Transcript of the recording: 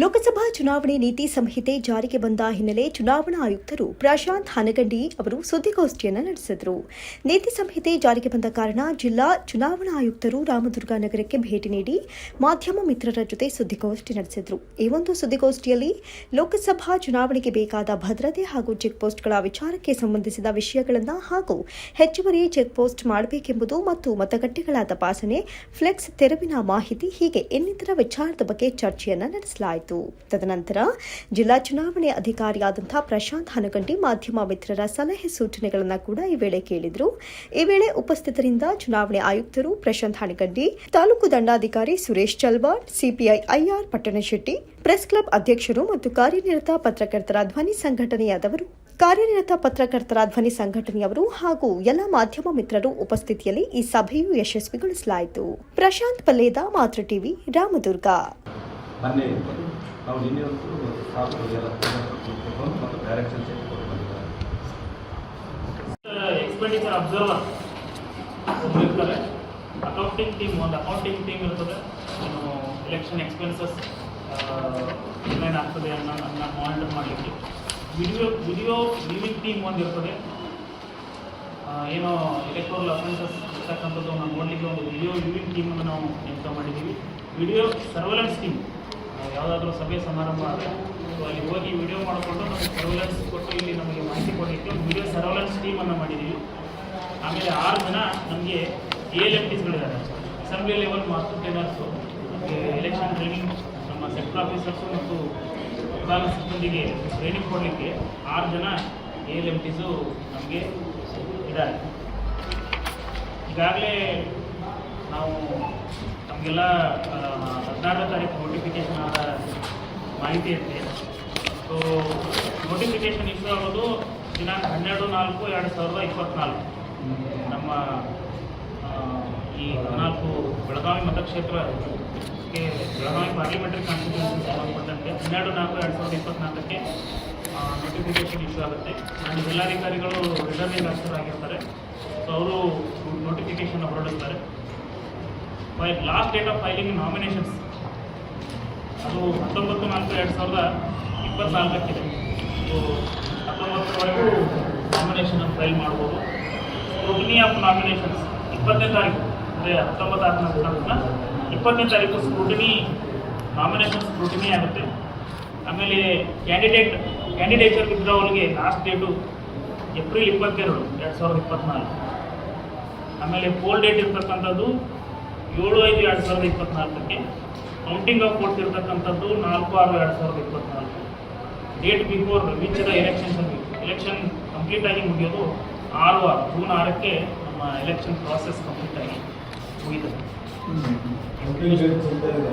ಲೋಕಸಭಾ ಚುನಾವಣೆ ನೀತಿ ಸಂಹಿತೆ ಜಾರಿಗೆ ಬಂದ ಹಿನ್ನೆಲೆ ಚುನಾವಣಾ ಆಯುಕ್ತರು ಪ್ರಶಾಂತ್ ಹನಗಂಡಿ ಅವರು ಸುದ್ದಿಗೋಷ್ಠಿಯನ್ನು ನಡೆಸಿದರು. ನೀತಿ ಸಂಹಿತೆ ಜಾರಿಗೆ ಬಂದ ಕಾರಣ ಜಿಲ್ಲಾ ಚುನಾವಣಾ ಆಯುಕ್ತರು ರಾಮದುರ್ಗ ನಗರಕ್ಕೆ ಭೇಟಿ ನೀಡಿ ಮಾಧ್ಯಮ ಮಿತ್ರರ ಜೊತೆ ಸುದ್ದಿಗೋಷ್ಠಿ ನಡೆಸಿದರು. ಈ ಒಂದು ಸುದ್ದಿಗೋಷ್ಠಿಯಲ್ಲಿ ಲೋಕಸಭಾ ಚುನಾವಣೆಗೆ ಬೇಕಾದ ಭದ್ರತೆ ಹಾಗೂ ಚೆಕ್ ಪೋಸ್ಟ್ಗಳ ವಿಚಾರಕ್ಕೆ ಸಂಬಂಧಿಸಿದ ವಿಷಯಗಳನ್ನು ಹಾಗೂ ಹೆಚ್ಚುವರಿ ಚೆಕ್ ಪೋಸ್ಟ್ ಮಾಡಬೇಕೆಂಬುದು ಮತ್ತು ಮತಗಟ್ಟೆಗಳ ತಪಾಸಣೆ, ಫ್ಲೆಕ್ಸ್ ತೆರವಿನ ಮಾಹಿತಿ ಹೀಗೆ ಇನ್ನಿತರ ವಿಚಾರದ ಬಗ್ಗೆ ಚರ್ಚೆಯನ್ನು ನಡೆಸಲಾಯಿತು. ತದನಂತರ ಜಿಲ್ಲಾ ಚುನಾವಣೆ ಅಧಿಕಾರಿಯಾದಂತಹ ಪ್ರಶಾಂತ್ ಹನಗಂಡಿ ಮಾಧ್ಯಮ ಮಿತ್ರರ ಸಲಹೆ ಸೂಚನೆಗಳನ್ನು ಕೂಡ ಈ ವೇಳೆ ಕೇಳಿದರು. ಈ ವೇಳೆ ಉಪಸ್ಥಿತರಿಂದ ಚುನಾವಣೆ ಆಯುಕ್ತರು ಪ್ರಶಾಂತ್ ಹನಗಂಡಿ, ತಾಲೂಕು ದಂಡಾಧಿಕಾರಿ Suresh Chalwad, CPI I R Pattanashetti, press club ಅಧ್ಯಕ್ಷರು ಮತ್ತು ಕಾರ್ಯನಿರತ ಪತ್ರಕರ್ತರ ಧ್ವನಿ ಸಂಘಟನೆಯವರು ಹಾಗೂ ಎಲ್ಲ ಮಾಧ್ಯಮ ಮಿತ್ರರು ಉಪಸ್ಥಿತಿಯಲ್ಲಿ ಈ ಸಭೆಯು ಯಶಸ್ವಿಗೊಳಿಸಲಾಯಿತು. ಪ್ರಶಾಂತ್ ಪಲ್ಲೇದ, ಮಾತೃ ಟಿವಿ, ರಾಮದುರ್ಗ. ಮೊನ್ನೆ ನಾವು ನಿನ್ನೆ ಮತ್ತು ಡೈರೆಕ್ಷನ್ ಎಕ್ಸ್ಪೆಂಡಿಚರ್ ಅಬ್ಸರ್ವರ್ ಒಬ್ಬರು ಇರ್ತಾರೆ. ಅಕೌಂಟಿಂಗ್ ಟೀಮ್ ಇರ್ತದೆ. ಎಲೆಕ್ಷನ್ ಎಕ್ಸ್ಪೆನ್ಸಸ್ ಏನೇನು ಆಗ್ತದೆ ಅನ್ನೋದನ್ನ ಮಾನಿಟರ್ ಮಾಡಲಿಕ್ಕೆ ವಿಡಿಯೋ ವಿವಿಂಗ್ ಟೀಮ್ ಒಂದು ಇರ್ತದೆ. ಏನೋ ಎಲೆಕ್ಟ್ರಲ್ ಅಫೆನ್ಸಸ್ ಇರ್ತಕ್ಕಂಥದ್ದು ನಾವು ನೋಡಲಿಕ್ಕೆ ಒಂದು ವಿಡಿಯೋ ವಿವಿಂಗ್ ಟೀಮನ್ನು ನಾವು ನೇಮಕ ಮಾಡಿದ್ದೀವಿ. ವಿಡಿಯೋ ಸರ್ವೆಲೆನ್ಸ್ ಟೀಮ್ ಯಾವುದಾದ್ರೂ ಸಭೆ ಸಮಾರಂಭ ಆದರೆ ಅಲ್ಲಿ ಹೋಗಿ ವಿಡಿಯೋ ಮಾಡಿಕೊಂಡು ನಮಗೆ ಸರ್ವೆಲೆನ್ಸ್ ಕೊಟ್ಟು ಇಲ್ಲಿ ನಮಗೆ ಮಾಹಿತಿ ಕೊಡಲಿಕ್ಕೆ ಒಂದು ವಿಡಿಯೋ ಸರ್ವೆಲೆನ್ಸ್ ಟೀಮನ್ನು ಮಾಡಿದ್ದೀವಿ. ಆಮೇಲೆ 6 ಜನ ನಮಗೆ ALMTಗಳಿದ್ದಾರೆ. ಅಸೆಂಬ್ಲಿ ಲೆವೆಲ್ ಮಾಸ್ಟರ್ ಟ್ರೈನರ್ಸು, ನಮಗೆ ಎಲೆಕ್ಷನ್ ಟ್ರೈನಿಂಗ್ ನಮ್ಮ ಸೆಕ್ಟರ್ ಆಫೀಸರ್ಸು ಮತ್ತು ಮತದಾನ ಸಿಬ್ಬಂದಿಗೆ ಟ್ರೈನಿಂಗ್ ಕೊಡಲಿಕ್ಕೆ 6 ಜನ ALMTಸು ನಮಗೆ ಇದ್ದಾರೆ. ಈಗಾಗಲೇ ನಾವು ನಮಗೆಲ್ಲ 16ನೇ ತಾರೀಕು ನೋಟಿಫಿಕೇಷನ್ ಆದ ಮಾಹಿತಿ ಇರುತ್ತೆ. ಸೊ ನೋಟಿಫಿಕೇಷನ್ ಇಶ್ಯೂ ಆಗೋದು ದಿನಾಂಕ 12/4/2024. ನಮ್ಮ ಈ 14 ಬೆಳಗಾವಿ ಮತಕ್ಷೇತ್ರಕ್ಕೆ ಬೆಳಗಾವಿ ಪಾರ್ಲಿಮೆಂಟರಿ ಕಾನ್ಸ್ಟಿಟ್ಯೂನ್ಸಿ ಸಂಬಂಧಪಟ್ಟಂತೆ 12/4/2024ಕ್ಕೆ ನೋಟಿಫಿಕೇಷನ್ ಇಶ್ಯೂ ಆಗುತ್ತೆ. ನಾನು ಜಿಲ್ಲಾಧಿಕಾರಿಗಳು ರಿಟರ್ನಿಂಗ್ ಆಫೀಸರ್ ಆಗಿರ್ತಾರೆ. ಸೊ ಅವರು ನೋಟಿಫಿಕೇಷನ್ ಹೊರಡಿಸ್ತಾರೆ. Last date of filing nominations ಅದು 19/4/2024 ಸೊ 19ರವರೆಗೂ ನಾಮಿನೇಷನ್ ಫೈಲ್ ಮಾಡ್ಬೋದು. ಸ್ಕ್ರೂಟಿನಿ ಆಫ್ ನಾಮಿನೇಷನ್ಸ್ 20ನೇ ತಾರೀಕು ಅಂದರೆ 20ನೇ ತಾರೀಕು ನಾಮಿನೇಷನ್ ಸ್ಕ್ರೂಟಿನಿ ಆಗುತ್ತೆ. ಆಮೇಲೆ ಕ್ಯಾಂಡಿಡೇಚರ್ ವಿತ್ಡ್ರಾವಲ್ಗೆ ಲಾಸ್ಟ್ ಡೇಟು ಏಪ್ರಿಲ್ 22, 2024. ಆಮೇಲೆ ಪೋಲ್ ಡೇಟ್ ಇರ್ತಕ್ಕಂಥದ್ದು 7/5/2024ಕ್ಕೆ. ಕೌಂಟಿಂಗ್ ಆಫ್ ವೋಟ್ಸ್ ಇರ್ತಕ್ಕಂಥದ್ದು 4/6/2024. Date before which the election complete ಆಗಿ ಮುಗಿಯೋದು ಜೂನ್ 6ಕ್ಕೆ ನಮ್ಮ ಎಲೆಕ್ಷನ್ ಪ್ರಾಸೆಸ್ ಕಂಪ್ಲೀಟ್ ಆಗಿ ಮುಗಿತದೆ.